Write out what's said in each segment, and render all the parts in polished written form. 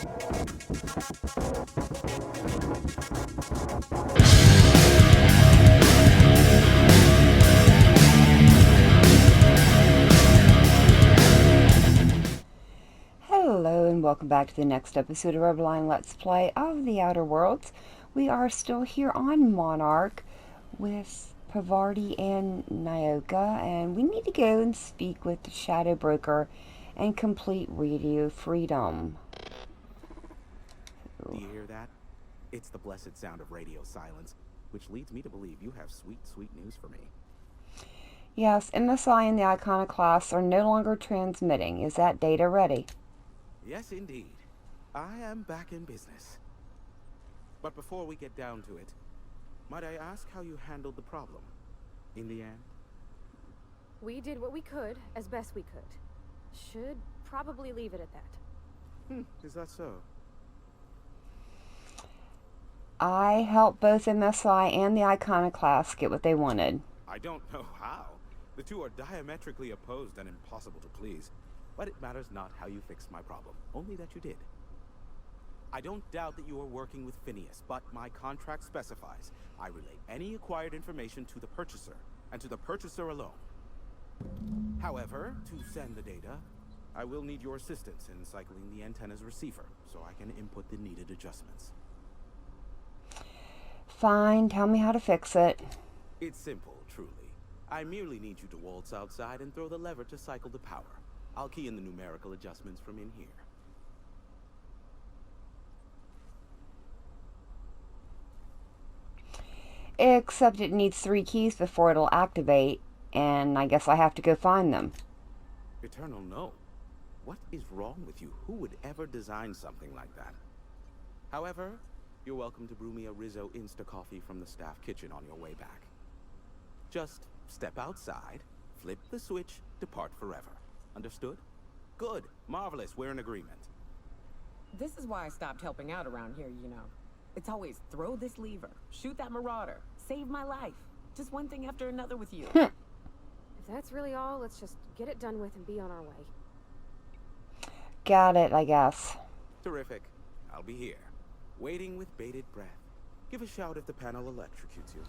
Hello and welcome back to the next episode of our blind Let's Play of the Outer Worlds. We are still here on Monarch with Pavarti and Nyoka, and we need to go and speak with the Shadow Broker and complete radio freedom. Do you hear that? It's the blessed sound of radio silence, which leads me to believe you have sweet, sweet news for me. Yes, MSI and the Iconoclasts are no longer transmitting. Is that data ready? Yes, indeed. I am back in business. But before we get down to it, might I ask how you handled the problem in the end? We did what we could, as best we could. Should probably leave it at that. Is that so? I helped both MSI and the Iconoclasts get what they wanted. I don't know how. The two are diametrically opposed and impossible to please. But it matters not how you fixed my problem, only that you did. I don't doubt that you are working with Phineas, but my contract specifies I relay any acquired information to the purchaser, and to the purchaser alone. However, to send the data, I will need your assistance in cycling the antenna's receiver, so I can input the needed adjustments. Fine, tell me how to fix it. It's simple, truly. I merely need you to waltz outside and throw the lever to cycle the power. I'll key in the numerical adjustments from in here. Except it needs 3 keys before it'll activate, and I guess I have to go find them. Eternal, no. What is wrong with you? Who would ever design something like that? However, you're welcome to brew me a Rizzo Insta-Coffee from the staff kitchen on your way back. Just step outside, flip the switch, depart forever. Understood? Good. Marvelous. We're in agreement. This is why I stopped helping out around here, you know. It's always throw this lever, shoot that marauder, save my life. Just one thing after another with you. If that's really all, let's just get it done with and be on our way. Got it, I guess. Terrific. I'll be here, waiting with bated breath. Give a shout if the panel electrocutes you.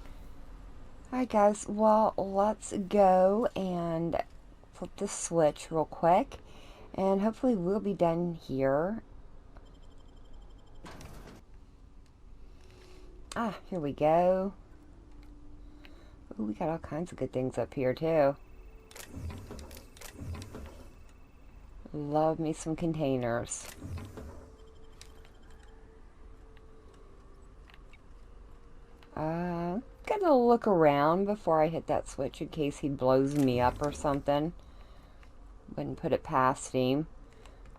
Alright guys, well, let's go and flip the switch real quick, and hopefully we'll be done here. Ah, here we go. Ooh, we got all kinds of good things up here too. Love me some containers. Gonna look around before I hit that switch in case he blows me up or something. Wouldn't put it past him.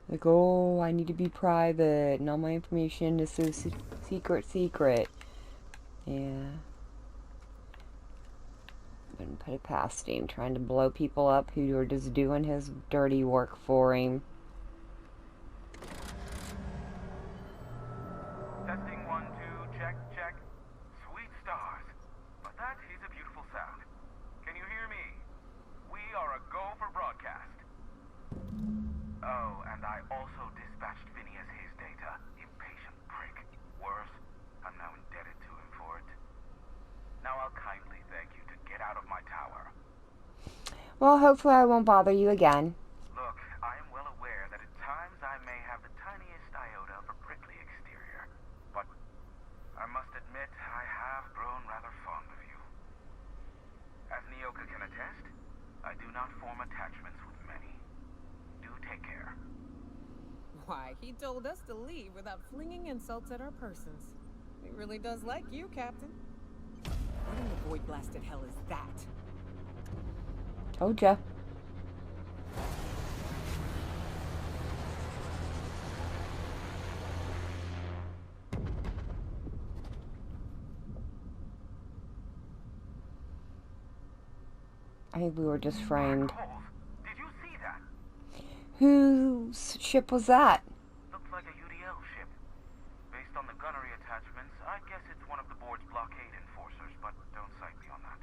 Like, oh, I need to be private and all my information is so secret. Yeah. Wouldn't put it past him, trying to blow people up who are just doing his dirty work for him. Testing 1, 2, check. Sweet stars. But that is a beautiful sound. Can you hear me? We are a go for broadcast. Oh, and I also dispatched Phineas his data. Impatient prick. Worse, I'm now indebted to him for it. Now I'll kindly thank you to get out of my tower. Well, hopefully I won't bother you again. Look, I am well aware that at times I may have the tiniest iota of a prickly exterior, but I must admit I have grown rather fond of you. As Nyoka can attest, I do not form attachments with many. Do take care. Why, he told us to leave without flinging insults at our persons. He really does like you, Captain. What in the void-blasted hell is that? Told ya. I think we were just framed. Holes, did you see that? Whose ship was that? Looks like a UDL ship. Based on the gunnery attachments, I guess it's one of the board's blockade enforcers, but don't cite me on that.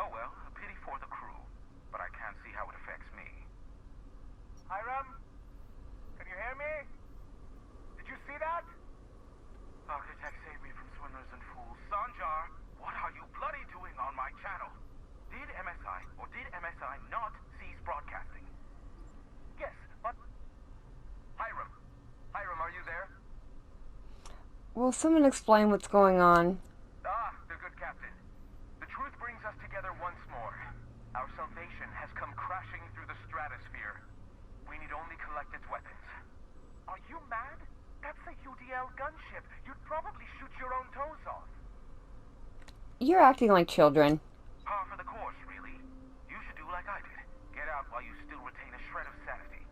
Oh well, a pity for the crew, but I can't see how it affects me. Hiram? Can you hear me? Will someone explain what's going on? Ah, the good captain. The truth brings us together once more. Our salvation has come crashing through the stratosphere. We need only collect its weapons. Are you mad? That's a UDL gunship. You'd probably shoot your own toes off. You're acting like children. Par for the course, really. You should do like I did. Get out while you still retain a shred of sanity.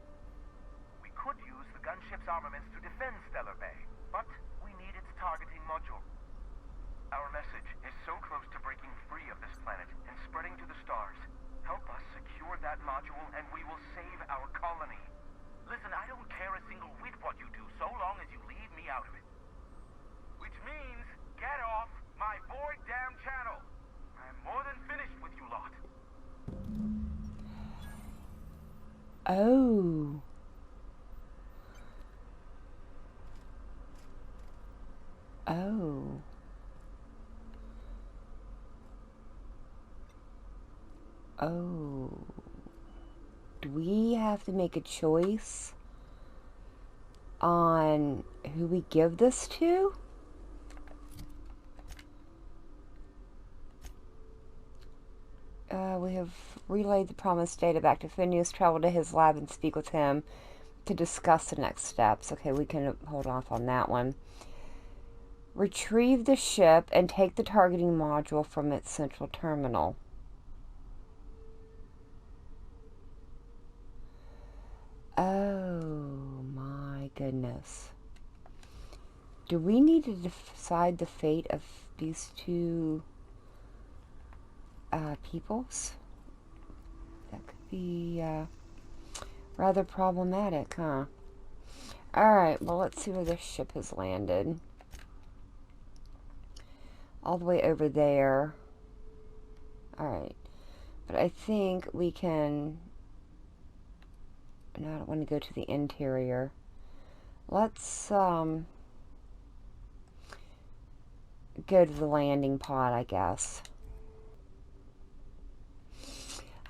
We could use the gunship's armaments to defend Stellar Bay, but we need its targeting module. Our message is so close to breaking free of this planet and spreading to the stars. Help us secure that module and we will save our colony. Listen, I don't care a single whit what you do so long as you leave me out of it. Which means, get off my void damn channel. I'm more than finished with you lot. Oh. Oh. Oh. Do we have to make a choice on who we give this to? We have relayed the promised data back to Phineas, travel to his lab and speak with him to discuss the next steps. Okay, we can hold off on that one. Retrieve the ship and take the targeting module from its central terminal. Oh my goodness. Do we need to decide the fate of these two peoples? That could be rather problematic, huh? Alright, well, let's see where this ship has landed. All the way over there. Alright. But I think we can... No, I don't want to go to the interior. Let's go to the landing pod, I guess.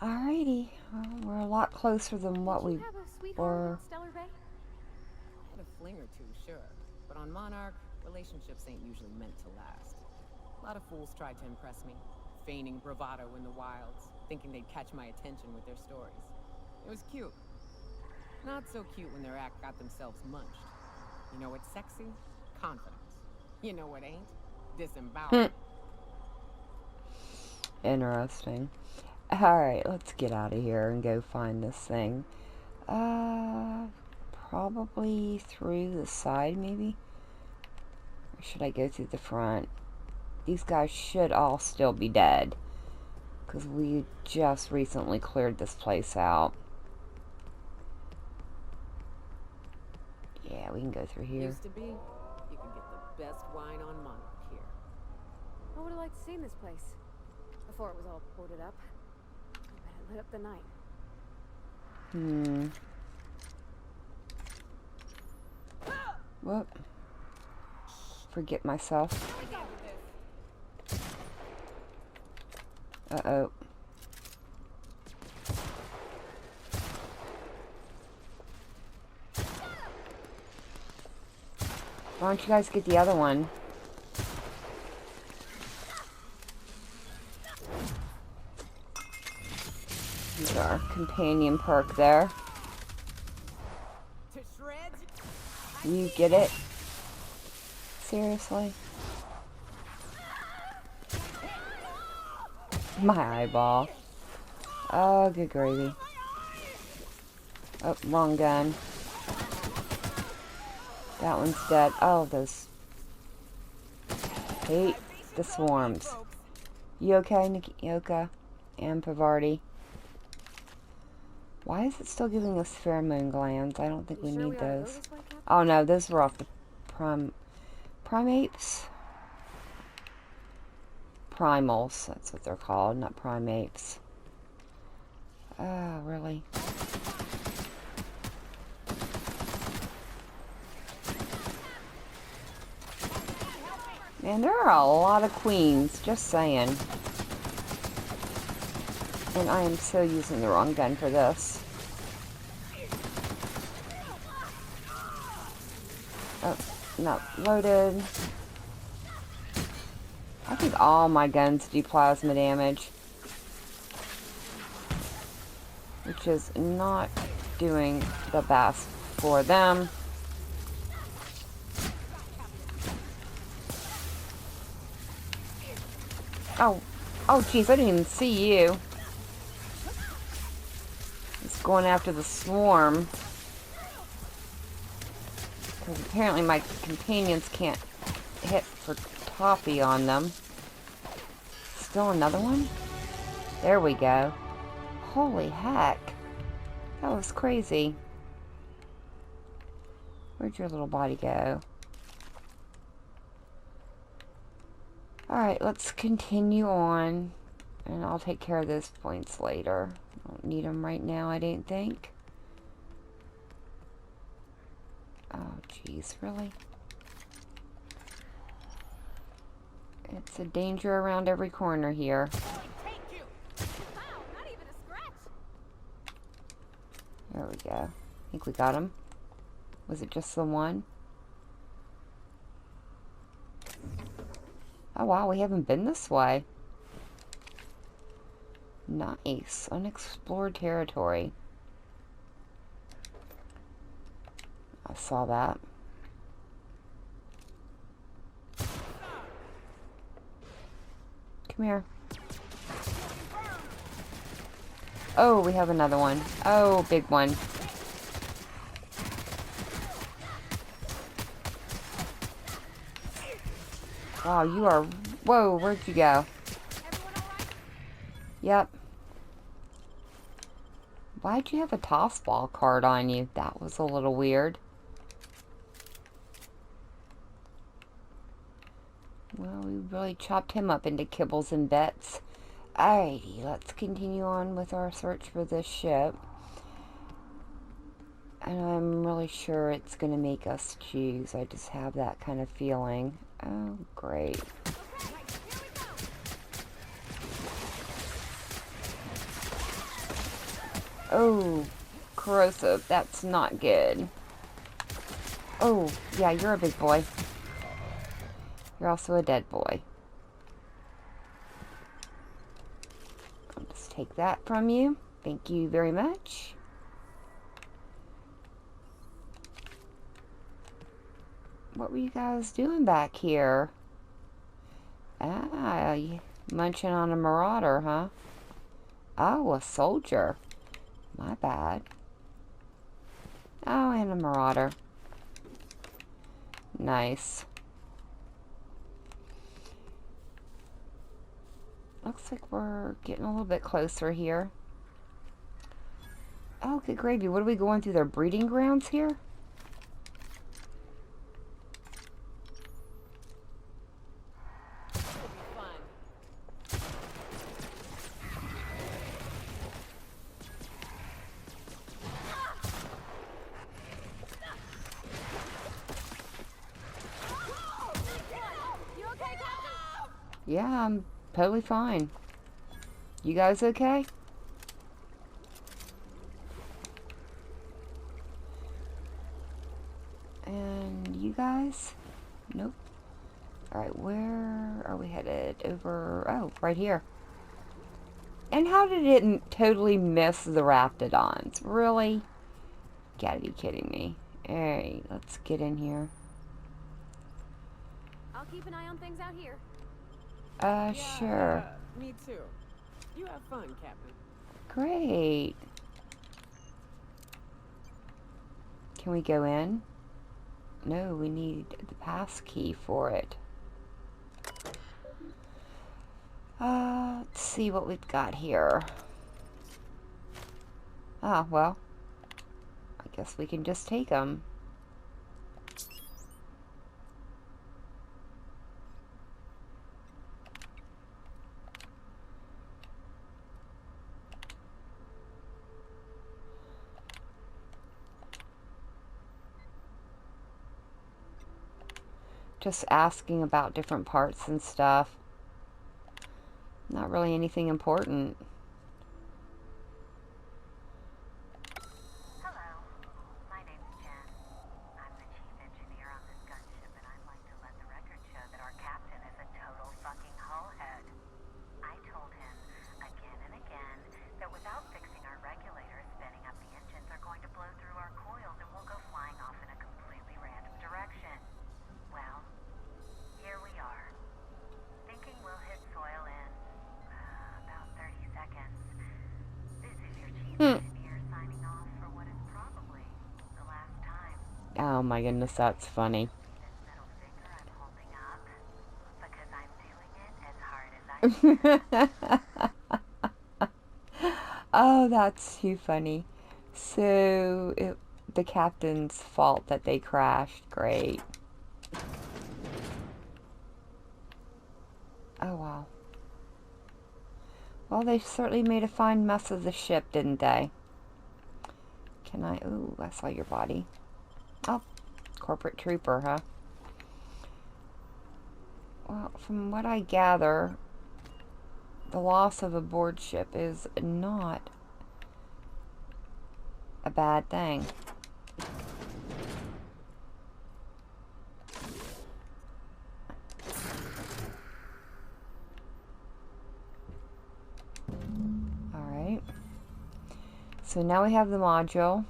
Alrighty. Well, we're a lot closer than what we Did you have a sweetheart were. on Stellar Bay? Had a fling or two, sure. But on Monarch, relationships ain't usually meant to last. A lot of fools tried to impress me, feigning bravado in the wilds, thinking they'd catch my attention with their stories. It was cute. Not so cute when their act got themselves munched. You know what's sexy? Confidence. You know what ain't? Disembowelment. Interesting. Alright, let's get out of here and go find this thing. Probably through the side, maybe? Or should I go through the front? These guys should all still be dead. Because we just recently cleared this place out. Yeah, we can go through here. Used to be, you can get the best wine on Monarch here. I would have liked to see this place before it was all boarded up. I bet it lit up the night. Whoop. Forget myself. Uh-oh. Why don't you guys get the other one? Use our companion perk there. To shreds? You get it? Seriously? My eyeball. Oh, good gravy. Oh, wrong gun. That one's dead. Oh, those... Hate the swarms. You okay, Nikioka? And Pavarti? Why is it still giving us pheromone glands? I don't think we need those. Oh no, those were off the primates? Primals, that's what they're called, not primates. Oh, really? Man, there are a lot of queens, just saying. And I am so using the wrong gun for this. Oh, Not loaded. I think all my guns do plasma damage, which is not doing the best for them. Oh, oh jeez, I didn't even see you. It's going after the swarm. Because apparently my companions can't hit for toffee on them. Still another one? There we go. Holy heck. That was crazy. Where'd your little body go? Alright, let's continue on. And I'll take care of those points later. I don't need them right now, I didn't think. Oh, jeez, really? It's a danger around every corner here. Wow, not even a scratch. There we go. I think we got him. Was it just the one? Oh wow, we haven't been this way. Nice. Unexplored territory. I saw that. Come here. Oh, we have another one. Oh, big one. Wow, you are... Whoa, where'd you go? Everyone all right? Yep. Why'd you have a toss ball card on you? That was a little weird. Well, we really chopped him up into kibbles and bits. Alrighty, let's continue on with our search for this ship. And I'm really sure it's going to make us choose. I just have that kind of feeling. Oh, great. Oh, corrosive. That's not good. Oh, yeah, you're a big boy. You're also a dead boy. I'll just take that from you. Thank you very much. What were you guys doing back here? Ah, munching on a marauder, huh? Oh, a soldier. My bad. Oh, and a marauder. Nice. Looks like we're getting a little bit closer here. Oh, good gravy. What are we going through their breeding grounds here? You okay, Captain? Yeah, I'm totally fine. You guys okay? And you guys? Nope. Alright, where are we headed? Over... Oh, right here. And how did it totally miss the Raptidons? Really? Gotta be kidding me. Alright, let's get in here. I'll keep an eye on things out here. Sure. Yeah, me too. You have fun, Captain. Great. Can we go in? No, we need the pass key for it. Let's see what we've got here. Ah, well. I guess we can just take them. Just asking about different parts and stuff. Not really anything important. Hello, my name's Jen. I'm the chief engineer on this gunship my goodness, that's funny. Oh, that's too funny. So, the captain's fault that they crashed. Great. Oh, wow. Well, they certainly made a fine mess of the ship, didn't they? Can I... Ooh, I saw your body. Oh, corporate trooper, huh? Well, from what I gather, the loss of a board ship is not a bad thing. Alright. So now we have the module.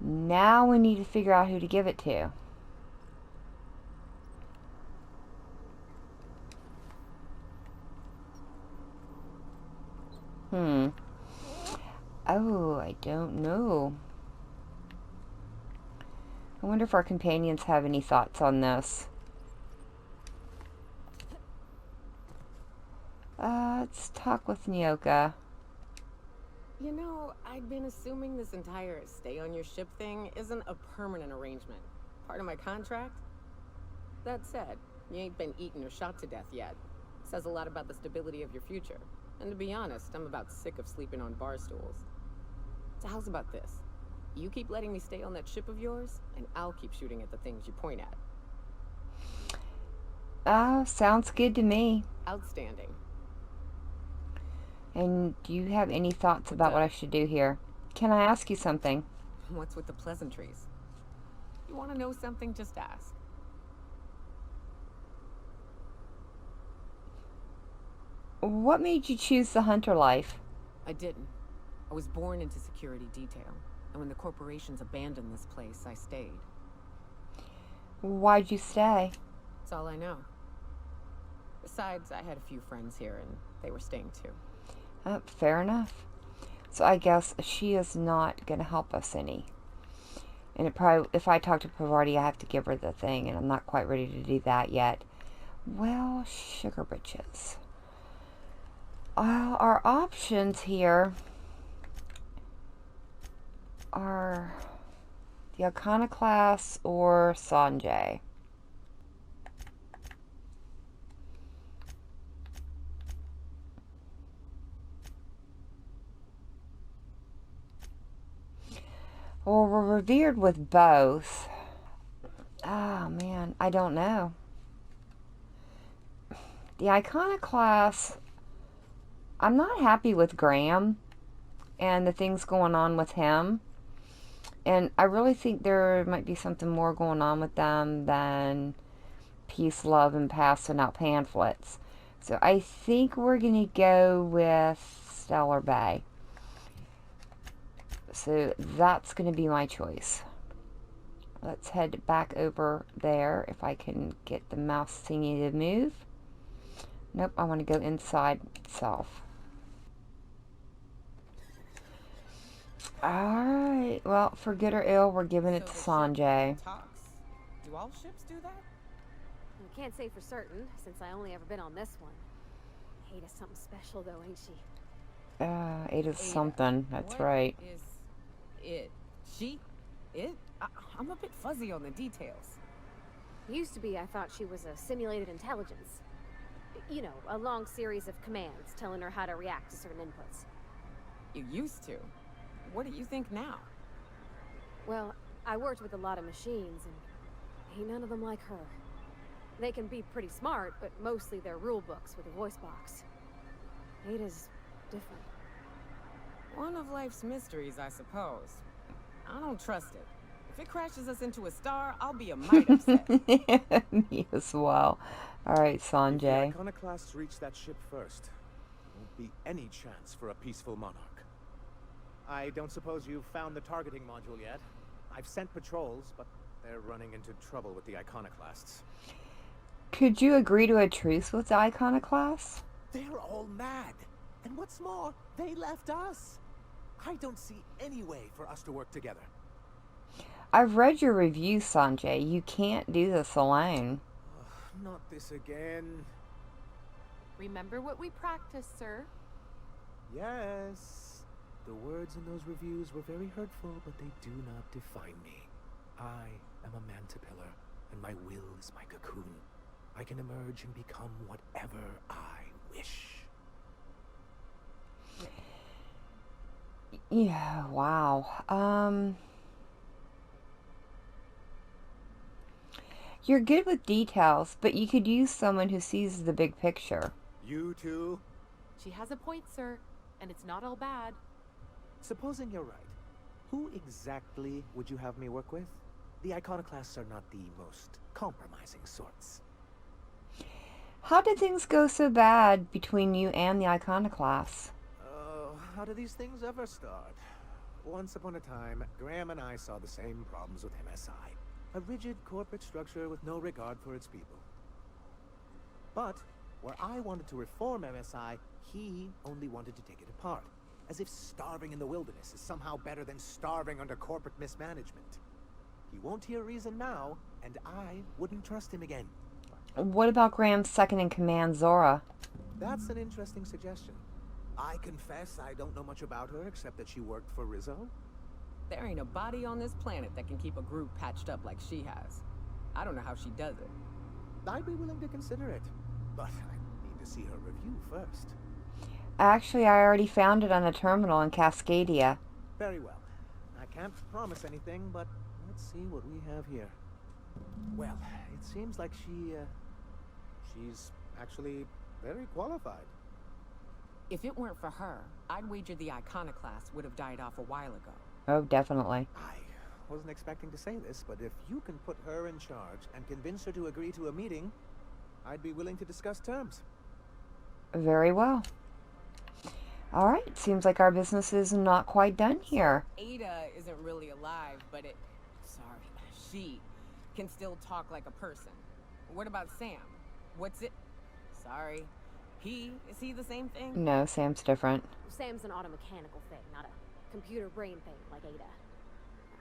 Now we need to figure out who to give it to. Oh, I don't know. I wonder if our companions have any thoughts on this. Let's talk with Nyoka. You know, I'd been assuming this entire stay on your ship thing isn't a permanent arrangement. Part of my contract? That said, you ain't been eaten or shot to death yet. Says a lot about the stability of your future. And to be honest, I'm about sick of sleeping on bar stools. So how's about this? You keep letting me stay on that ship of yours, and I'll keep shooting at the things you point at. Sounds good to me. Outstanding. And do you have any thoughts about what I should do here? Can I ask you something? What's with the pleasantries? You want to know something? Just ask. What made you choose the hunter life? I didn't. I was born into security detail, and when the corporations abandoned this place, I stayed. Why'd you stay? That's all I know. Besides, I had a few friends here, and they were staying too. Fair enough. So I guess she is not going to help us any. And it probably, if I talk to Pavarti, I have to give her the thing, and I'm not quite ready to do that yet. Well, sugar britches. Our options here are the Iconoclast or Sanjay. Well, we're revered with both. Oh, man, I don't know. The Iconoclast, I'm not happy with Graham and the things going on with him. And I really think there might be something more going on with them than peace, love, and passing out pamphlets. So I think we're going to go with Stellar Bay. So that's going to be my choice. Let's head back over there if I can get the mouse thingy to move. Nope, I want to go inside itself. Alright, well, for good or ill, we're giving it to Sanjay. Do all ships do that? I can't say for certain, since I only ever been on this one. Ada's something special, though, ain't she? Ada's something, that's right. Is it? She? It? I'm a bit fuzzy on the details. Used to be, I thought she was a simulated intelligence. You know, a long series of commands telling her how to react to certain inputs. You used to? What do you think now? Well, I worked with a lot of machines, and ain't none of them like her. They can be pretty smart, but mostly they're rule books with a voice box. Ada's different. One of life's mysteries, I suppose. I don't trust it. If it crashes us into a star, I'll be a mite upset. Me as well. Alright, Sanjay. If the Iconoclasts reach that ship first, there won't be any chance for a peaceful monarch. I don't suppose you've found the targeting module yet. I've sent patrols, but they're running into trouble with the Iconoclasts. Could you agree to a truce with the Iconoclasts? They're all mad. And what's more, they left us. I don't see any way for us to work together. I've read your review, Sanjay. You can't do this alone. Not this again. Remember what we practiced, sir. Yes. The words in those reviews were very hurtful, but they do not define me. I am a mantipillar, and my will is my cocoon. I can emerge and become whatever I wish. Yeah, wow. You're good with details, but you could use someone who sees the big picture. You too? She has a point, sir, and it's not all bad. Supposing you're right, who exactly would you have me work with? The iconoclasts are not the most compromising sorts. How did things go so bad between you and the iconoclasts? How do these things ever start? Once upon a time, Graham and I saw the same problems with MSI. A rigid corporate structure with no regard for its people. But, where I wanted to reform MSI, he only wanted to take it apart. As if starving in the wilderness is somehow better than starving under corporate mismanagement. He won't hear reason now, and I wouldn't trust him again. What about Graham's second-in-command, Zora? That's an interesting suggestion. I confess I don't know much about her except that she worked for Rizzo. There ain't a body on this planet that can keep a group patched up like she has. I don't know how she does it. I'd be willing to consider it, but I need to see her review first. Actually, I already found it on a terminal in Cascadia. Very well. I can't promise anything, but let's see what we have here. Well, it seems like she's actually very qualified. If it weren't for her, I'd wager the iconoclast would have died off a while ago. Oh, definitely. I wasn't expecting to say this, but if you can put her in charge and convince her to agree to a meeting, I'd be willing to discuss terms. Very well. All right, seems like our business is not quite done here. Ada isn't really alive, but she can still talk like a person. What about Sam? What's it? Sorry. Is he the same thing? No, Sam's different. Sam's an automechanical thing, not a computer brain thing like Ada.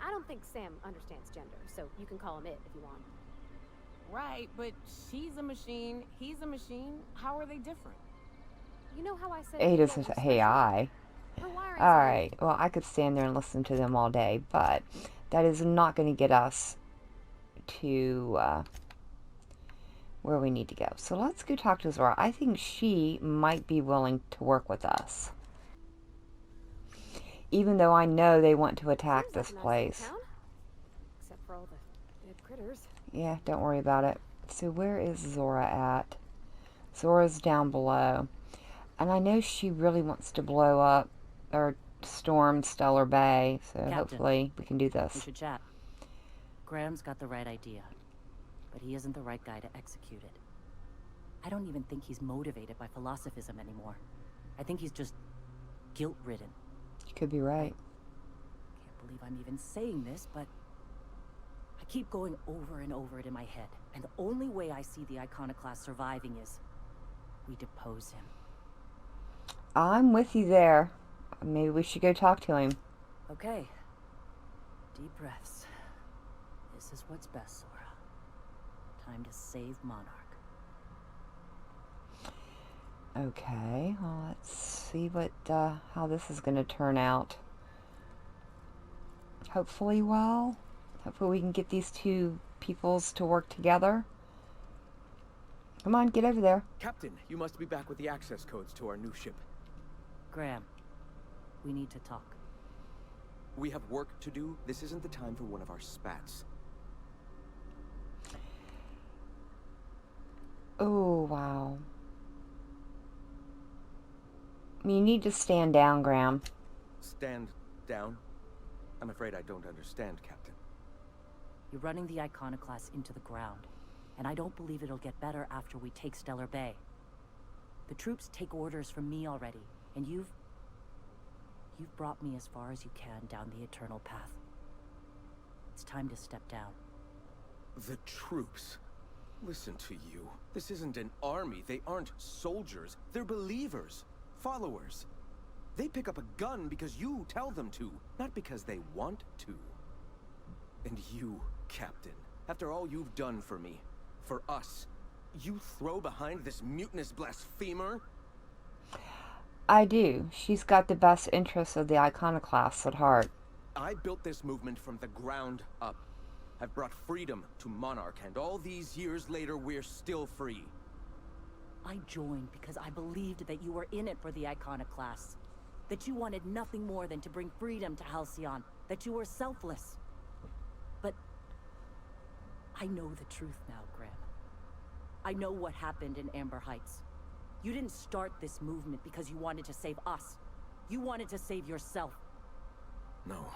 I don't think Sam understands gender, so you can call him it if you want. Right, but she's a machine, he's a machine. How are they different? You know how I said Ada's an AI. Her wiring's Alright, well, I could stand there and listen to them all day, but that is not going to get us to where we need to go. So let's go talk to Zora. I think she might be willing to work with us. Even though I know they want to attack this place. Except for all the dead critters. Yeah, don't worry about it. So where is Zora at? Zora's down below. And I know she really wants to blow up or storm Stellar Bay, so Captain, hopefully we can do we this. should chat. Graham's got the right idea, but he isn't the right guy to execute it. I don't even think he's motivated by philosophism anymore. I think he's just guilt-ridden. You could be right. Can't believe I'm even saying this, but I keep going over and over it in my head, and the only way I see the iconoclast surviving is we depose him. I'm with you there. Maybe we should go talk to him. Okay. Deep breaths. This is what's best, Zora. Time to save Monarch. Okay, well, let's see what how this is going to turn out. Hopefully well. Hopefully we can get these two peoples to work together. Come on, get over there. Captain, you must be back with the access codes to our new ship. Graham, we need to talk. We have work to do. This isn't the time for one of our spats. Oh, wow. You need to stand down, Graham. Stand down? I'm afraid I don't understand, Captain. You're running the iconoclast into the ground, and I don't believe it'll get better after we take Stellar Bay. The troops take orders from me already, and you've brought me as far as you can down the eternal path. It's time to step down. The troops? Listen to you. This isn't an army. They aren't soldiers. They're believers. Followers. They pick up a gun because you tell them to, not because they want to. And you, Captain, after all you've done for me, for us, you throw behind this mutinous blasphemer? I do. She's got the best interests of the iconoclasts at heart. I built this movement from the ground up. I've brought freedom to Monarch, and all these years later, we're still free. I joined because I believed that you were in it for the iconoclasts. That you wanted nothing more than to bring freedom to Halcyon. That you were selfless. But I know the truth now, Graham. I know what happened in Amber Heights. You didn't start this movement because you wanted to save us. You wanted to save yourself. No.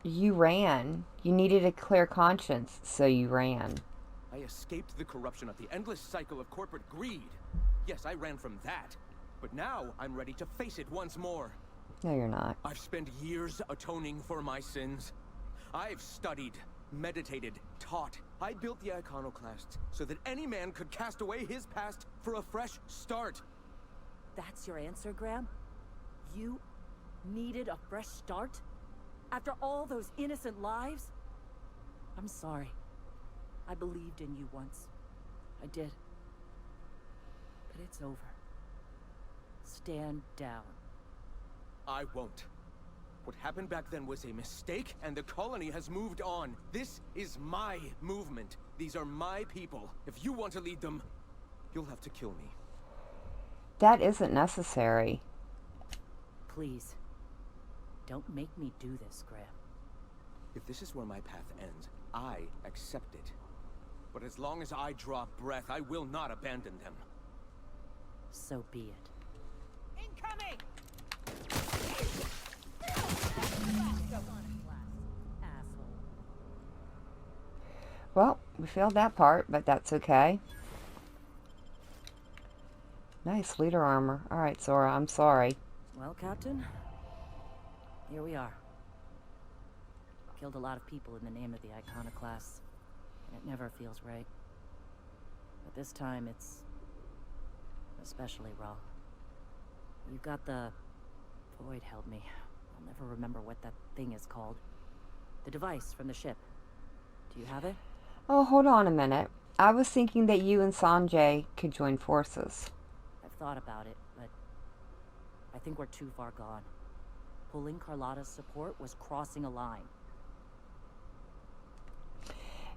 You ran. You needed a clear conscience, so you ran. I escaped the corruption of the endless cycle of corporate greed. Yes, I ran from that. But now I'm ready to face it once more. No, you're not. I've spent years atoning for my sins. I've studied, meditated, taught. I built the iconoclasts so that any man could cast away his past for a fresh start. That's your answer, Graham? You needed a fresh start? After all those innocent lives? I'm sorry. I believed in you once. I did. But it's over. Stand down. I won't. What happened back then was a mistake, and the colony has moved on. This is my movement. These are my people. If you want to lead them, you'll have to kill me. That isn't necessary. Please. Don't make me do this, Graham. If this is where my path ends, I accept it. But as long as I draw breath, I will not abandon them. So be it. Incoming! Well, we failed that part, but that's okay. Nice leader armor. Alright, Zora, I'm sorry. Well, Captain, here we are. Killed a lot of people in the name of the iconoclasts, and it never feels right. But this time, it's especially wrong. You got the... Void held me. I'll never remember what that thing is called. The device from the ship. Do you have it? Oh, hold on a minute. I was thinking that you and Sanjay could join forces. I've thought about it, but I think we're too far gone. Pulling Carlotta's support was crossing a line.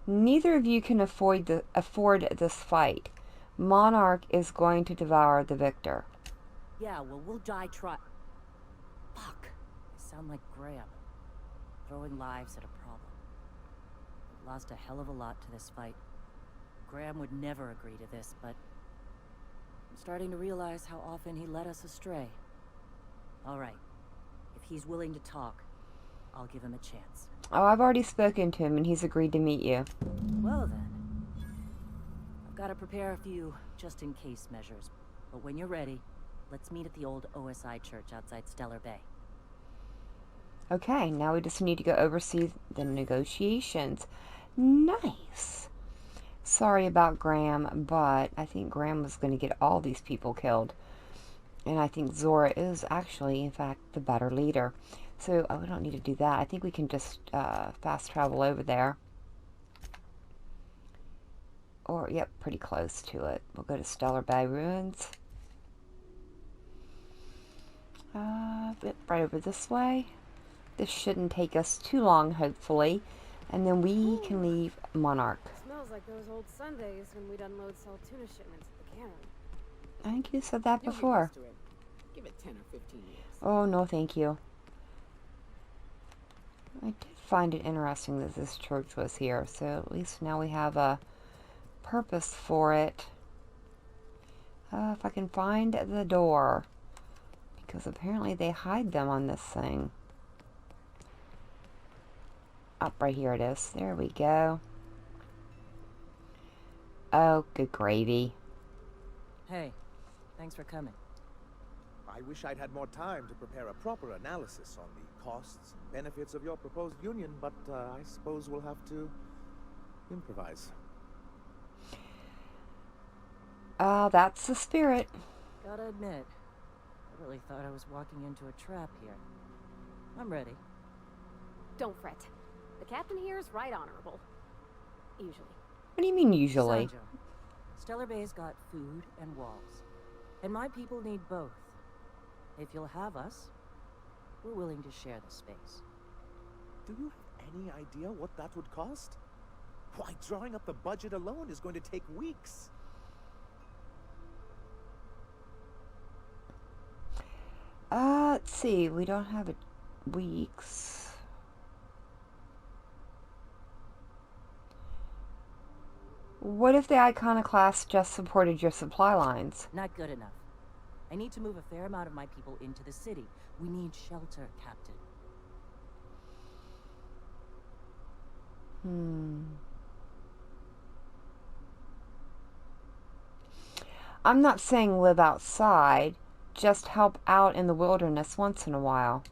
Neither of you can afford this fight. Monarch is going to devour the victor. Yeah, well, we'll die Fuck. I sound like Graham. Throwing lives at a problem. We've lost a hell of a lot to this fight. Graham would never agree to this, but I'm starting to realize how often he led us astray. All right. If he's willing to talk, I'll give him a chance. Oh, I've already spoken to him and he's agreed to meet you. Well then. I've got to prepare a few just-in-case measures. But when you're ready, let's meet at the old OSI church outside Stellar Bay. Okay, now we just need to go oversee the negotiations. Nice. Sorry about Graham, but I think Graham was going to get all these people killed. And I think Zora is actually, in fact, the better leader. So, we don't need to do that. I think we can just fast travel over there. Or, yep, pretty close to it. We'll go to Stellar Bay Ruins. Right over this way. This shouldn't take us too long, hopefully. And then we can leave Monarch. Smells like those old Sundays when we'd unload salt tuna shipments at the cannon. I think you said that You'll get before. used to it. Give it 10 or 15 years. Oh, no, thank you. I did find it interesting that this church was here, so at least now we have a purpose for it. If I can find the door. Because apparently they hide them on this thing. Up right here it is. There we go. Oh, good gravy. Hey, thanks for coming. I wish I'd had more time to prepare a proper analysis on the costs and benefits of your proposed union, but I suppose we'll have to improvise. That's the spirit. Gotta admit, I really thought I was walking into a trap here. I'm ready. Don't fret. The captain here is right honorable. Usually. What do you mean, usually? Sanjo, Stellar Bay's got food and walls. And my people need both. If you'll have us, we're willing to share the space. Do you have any idea what that would cost? Why, drawing up the budget alone is going to take weeks. Let's see. We don't have it weeks. What if the iconoclast just supported your supply lines? Not good enough. I need to move a fair amount of my people into the city. We need shelter, Captain. I'm not saying live outside, just help out in the wilderness once in a while.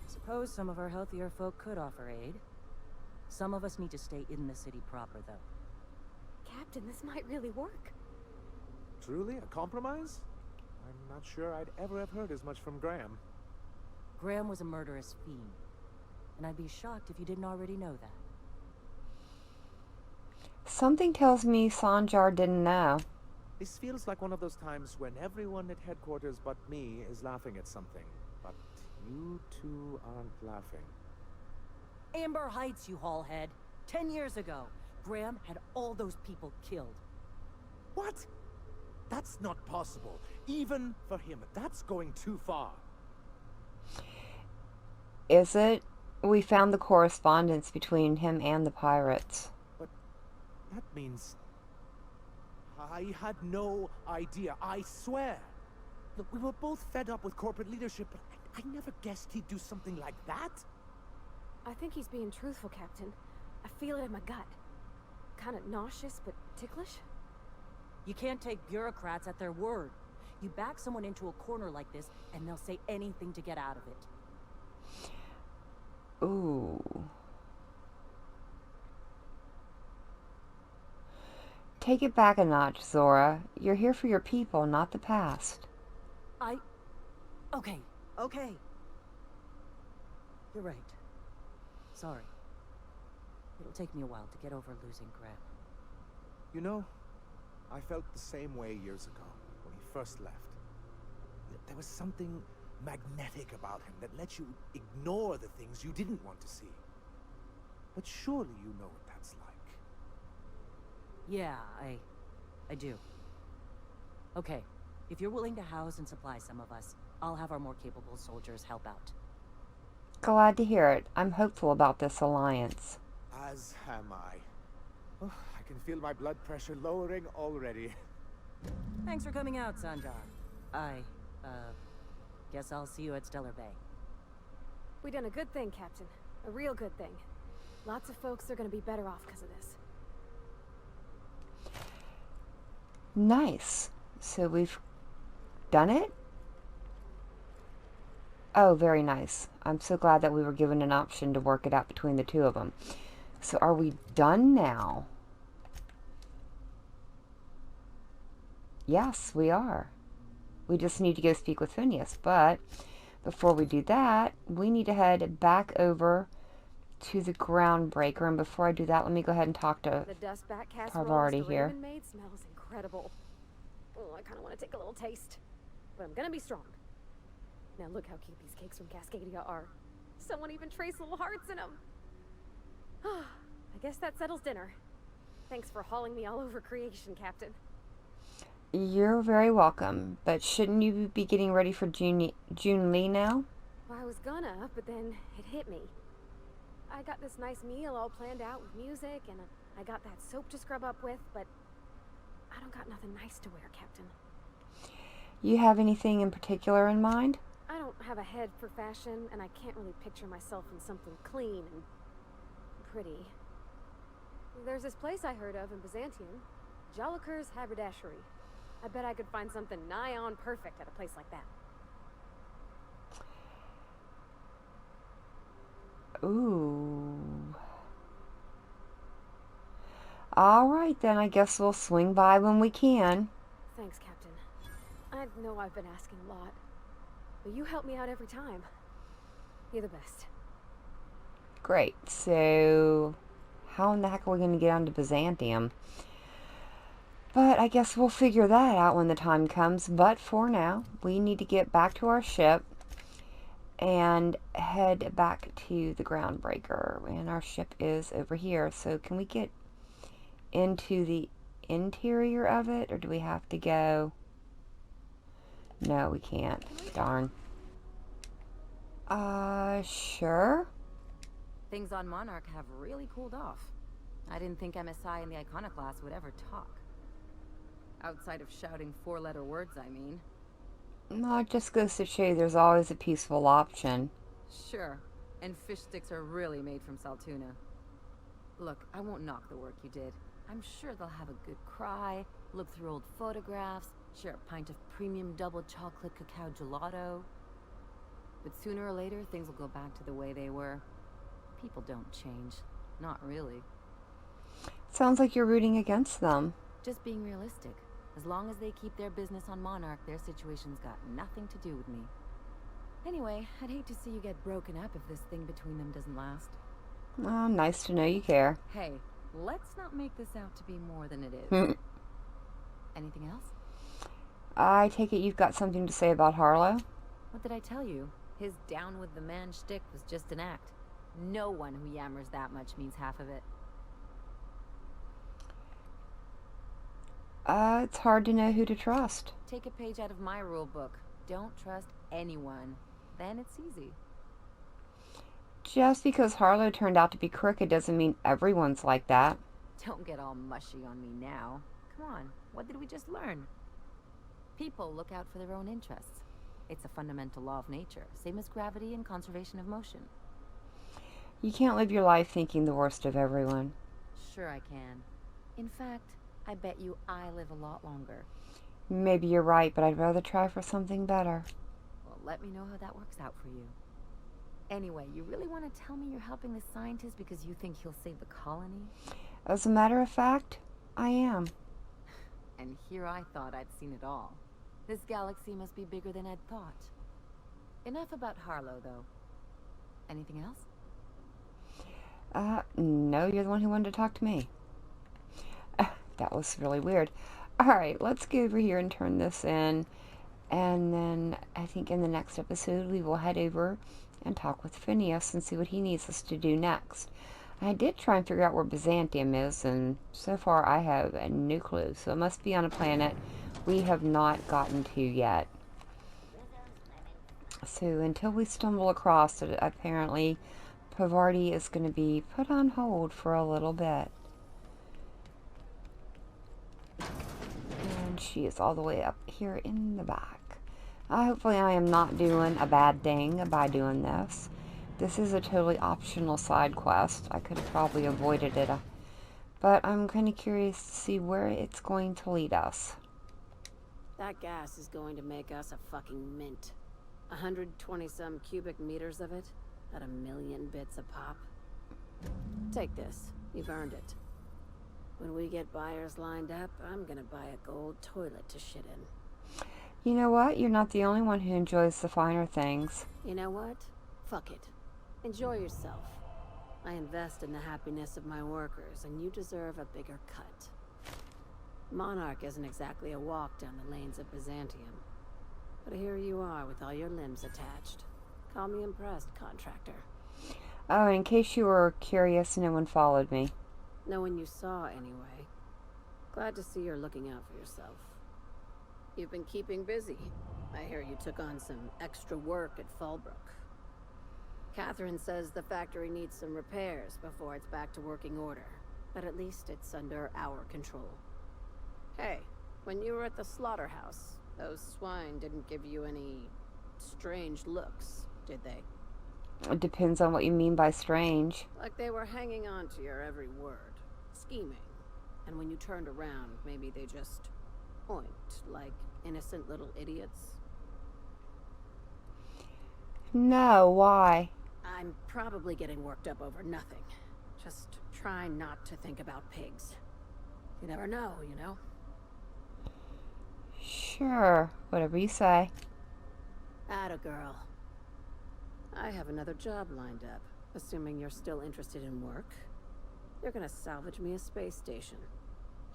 Suppose some of our healthier folk could offer aid. Some of us need to stay in the city proper, though. Captain, this might really work. Truly? A compromise? I'm not sure I'd ever have heard as much from Graham. Graham was a murderous fiend, and I'd be shocked if you didn't already know that. Something tells me Sanjar didn't know. This feels like one of those times when everyone at headquarters but me is laughing at something. But you two aren't laughing. Amber Heights, you haulhead. 10 years ago, Graham had all those people killed. What? That's not possible. Even for him, that's going too far. Is it? We found the correspondence between him and the pirates. But that means... I had no idea, I swear. Look, we were both fed up with corporate leadership, but I never guessed he'd do something like that. I think he's being truthful, Captain. I feel it in my gut. Kind of nauseous, but ticklish. You can't take bureaucrats at their word. You back someone into a corner like this, and they'll say anything to get out of it. Ooh. Take it back a notch, Zora. You're here for your people, not the past. Okay. You're right. Sorry. It'll take me a while to get over losing Graham. You know, I felt the same way years ago, when he first left. There was something magnetic about him that let you ignore the things you didn't want to see. But surely you know what that's like. Yeah, I do. Okay, if you're willing to house and supply some of us, I'll have our more capable soldiers help out. Glad to hear it. I'm hopeful about this alliance. As am I. Oh, I can feel my blood pressure lowering already. Thanks for coming out, Sanjar. Guess I'll see you at Stellar Bay. We done a good thing, Captain. A real good thing. Lots of folks are gonna be better off because of this. Nice. So we've done it? Oh, very nice. I'm so glad that we were given an option to work it out between the two of them. So are we done now? Yes, we are. We just need to go speak with Phineas. But before we do that, we need to head back over to the Groundbreaker. And before I do that, let me go ahead and talk to The dust bat casserole Parvati Mr. here. Raven made smells incredible. Oh, I kind of want to take a little taste. But I'm gonna be strong. Now look how cute these cakes from Cascadia are. Someone even traced little hearts in them. I guess that settles dinner. Thanks for hauling me all over creation, Captain. You're very welcome. But shouldn't you be getting ready for June Lee now? Well, I was gonna, but then it hit me. I got this nice meal all planned out with music, and I got that soap to scrub up with, but I don't got nothing nice to wear, Captain. You have anything in particular in mind? I don't have a head for fashion, and I can't really picture myself in something clean and pretty. There's this place I heard of in Byzantium, Jolicoeur's Haberdashery. I bet I could find something nigh on perfect at a place like that. Ooh. All right, then I guess we'll swing by when we can. Thanks, Captain. know I've been asking a lot, but you help me out every time. You're the best. Great. So, how in the heck are we going to get onto Byzantium? But I guess we'll figure that out when the time comes. But for now, we need to get back to our ship and head back to the groundbreaker. And our ship is over here. So can we get into the interior of it, or do we have to go? No, we can't. Darn. Sure. Things on Monarch have really cooled off. I didn't think MSI and the Iconoclast would ever talk. Outside of shouting four-letter words, I mean. No, it just goes to show you there's always a peaceful option. Sure. And fish sticks are really made from Saltuna. Look, I won't knock the work you did. I'm sure they'll have a good cry, look through old photographs, share a pint of premium double chocolate cacao gelato. But sooner or later, things will go back to the way they were. People don't change. Not really. Sounds like you're rooting against them. Just being realistic. As long as they keep their business on Monarch, their situation's got nothing to do with me. Anyway, I'd hate to see you get broken up if this thing between them doesn't last. Oh, nice to know you care. Hey, let's not make this out to be more than it is. Anything else? I take it you've got something to say about Harlow? What did I tell you? His down with the man shtick was just an act. No one who yammers that much means half of it. It's hard to know who to trust. Take a page out of my rule book. Don't trust anyone. Then it's easy. Just because Harlow turned out to be crooked doesn't mean everyone's like that. Don't get all mushy on me now. Come on, what did we just learn? People look out for their own interests. It's a fundamental law of nature, same as gravity and conservation of motion. You can't live your life thinking the worst of everyone. Sure I can. In fact, I bet you I live a lot longer. Maybe you're right, but I'd rather try for something better. Well, let me know how that works out for you. Anyway, you really want to tell me you're helping the scientist because you think he'll save the colony? As a matter of fact, I am. And here I thought I'd seen it all. This galaxy must be bigger than I'd thought. Enough about Harlow, though. Anything else? No, you're the one who wanted to talk to me. That was really weird. Alright, let's go over here and turn this in. And then I think in the next episode we will head over and talk with Phineas and see what he needs us to do next. I did try and figure out where Byzantium is, and so far I have no clue. So it must be on a planet we have not gotten to yet. So until we stumble across it, apparently Pavarti is going to be put on hold for a little bit. And she is all the way up here in the back. Hopefully I am not doing a bad thing by doing this. This is a totally optional side quest. I could have probably avoided it. But I'm kind of curious to see where it's going to lead us. That gas is going to make us a fucking mint. 120-some cubic meters of it, at 1,000,000 bits a pop. Take this. You've earned it. When we get buyers lined up, I'm gonna buy a gold toilet to shit in. You know what? You're not the only one who enjoys the finer things. You know what? Fuck it. Enjoy yourself. I invest in the happiness of my workers, and you deserve a bigger cut. Monarch isn't exactly a walk down the lanes of Byzantium. But here you are with all your limbs attached. Call me impressed, contractor. Oh, in case you were curious, no one followed me. No one you saw, anyway. Glad to see you're looking out for yourself. You've been keeping busy. I hear you took on some extra work at Fallbrook. Catherine says the factory needs some repairs before it's back to working order. But at least it's under our control. Hey, when you were at the slaughterhouse, those swine didn't give you any strange looks, did they? It depends on what you mean by strange. Like they were hanging on to your every word, scheming. And when you turned around, maybe they just point like innocent little idiots. No, why? I'm probably getting worked up over nothing. Just try not to think about pigs. You never know, you know? Sure, whatever you say. Atta girl. I have another job lined up, assuming you're still interested in work. You're gonna salvage me a space station.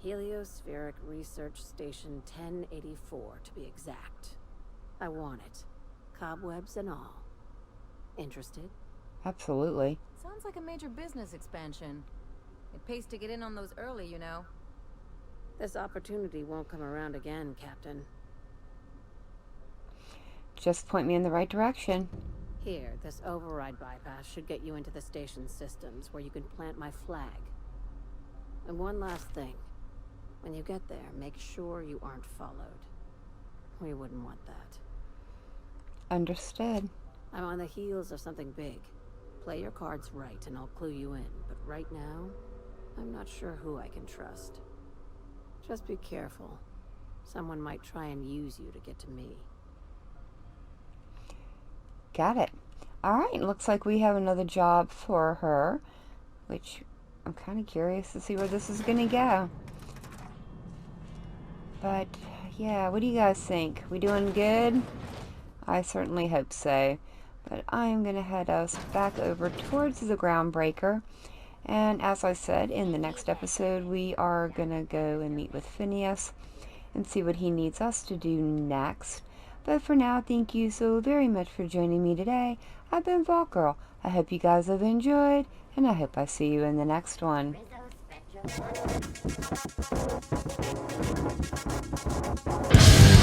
Heliospheric Research Station 1084, to be exact. I want it. Cobwebs and all. Interested? Absolutely. Sounds like a major business expansion. It pays to get in on those early, you know. This opportunity won't come around again, Captain. Just point me in the right direction. Here, this override bypass should get you into the station's systems, where you can plant my flag. And one last thing. When you get there, make sure you aren't followed. We wouldn't want that. Understood. I'm on the heels of something big. Play your cards right and I'll clue you in. But right now, I'm not sure who I can trust. Just be careful. Someone might try and use you to get to me. Got it. Alright, looks like we have another job for her, which I'm kind of curious to see where this is going to go. But, yeah, what do you guys think? We doing good? I certainly hope so. But I am going to head us back over towards the Groundbreaker. And as I said, in the next episode, we are going to go and meet with Phineas and see what he needs us to do next. But for now, thank you so very much for joining me today. I've been Vault Girl. I hope you guys have enjoyed, and I hope I see you in the next one. Rizzo Spectrum.